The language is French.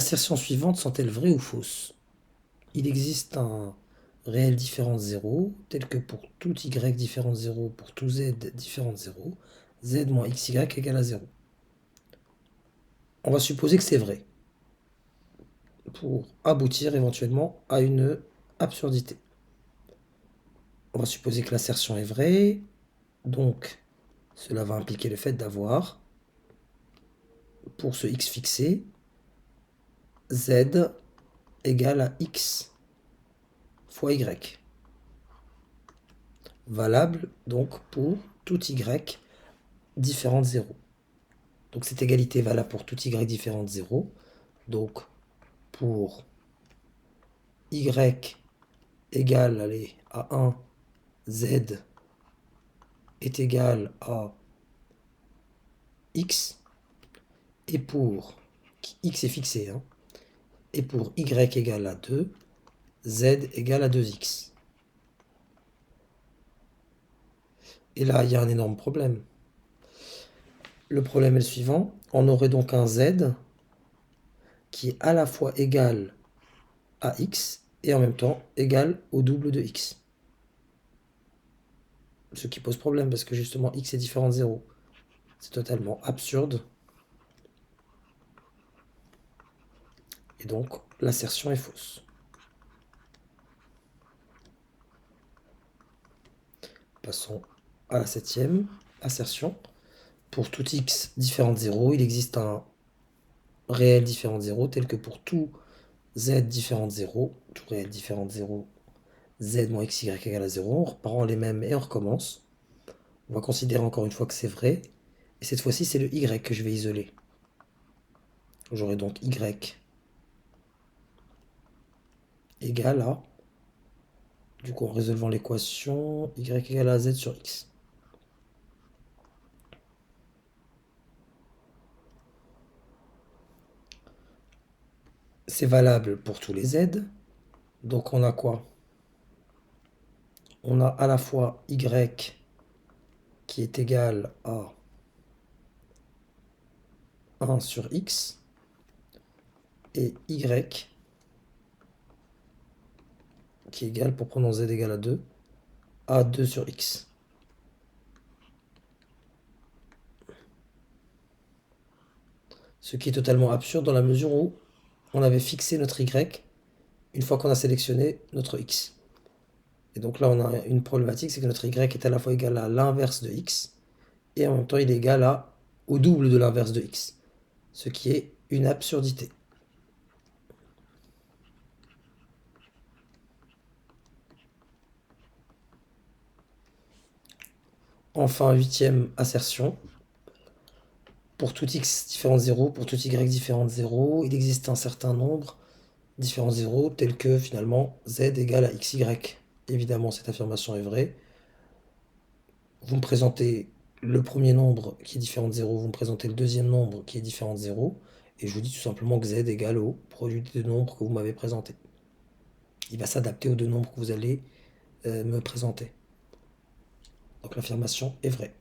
L'assertion suivante sont-elles vraies ou fausses? Il existe un réel différent de 0, tel que pour tout y différent de 0, pour tout z différent de 0, z moins xy égale à 0. On va supposer que c'est vrai, pour aboutir éventuellement à une absurdité. On va supposer que l'assertion est vraie, donc cela va impliquer le fait d'avoir, pour ce x fixé, z égale à x fois y. Valable donc pour tout y différent de 0. Donc cette égalité est valable pour tout y différent de 0. Donc pour y égale allez, à 1, z est égal à x. Et pour x est fixé, hein, et pour y égale à 2, z égale à 2x. Et là, il y a un énorme problème. Le problème est le suivant. On aurait donc un z qui est à la fois égal à x et en même temps égal au double de x. Ce qui pose problème parce que justement x est différent de 0. C'est totalement absurde. Et donc l'assertion est fausse. Passons à la 7e assertion. Pour tout x différent de 0, il existe un réel différent de 0 tel que pour tout z différent de 0, tout réel différent de 0, z moins xy égale à 0. On reprend les mêmes et on recommence. On va considérer encore une fois que c'est vrai. Et cette fois-ci, c'est le y que je vais isoler. J'aurai donc y égale à, du coup en résolvant l'équation, y égale à z sur x. C'est valable pour tous les z. Donc on a quoi? On a à la fois y qui est égal à 1 sur x et y qui est égal, pour prendre z égale à 2 sur x. Ce qui est totalement absurde dans la mesure où on avait fixé notre y une fois qu'on a sélectionné notre x. Et donc là, on a une problématique, c'est que notre y est à la fois égal à l'inverse de x, et en même temps, il est égal au double de l'inverse de x. Ce qui est une absurdité. Enfin, 8e assertion. Pour tout x différent de 0, pour tout y différent de 0, il existe un certain nombre différent de 0, tel que finalement z égale à xy. Évidemment, cette affirmation est vraie. Vous me présentez le premier nombre qui est différent de 0, vous me présentez le deuxième nombre qui est différent de 0, et je vous dis tout simplement que z égale au produit des deux nombres que vous m'avez présenté. Il va s'adapter aux deux nombres que vous allez me présenter. Donc l'affirmation est vraie.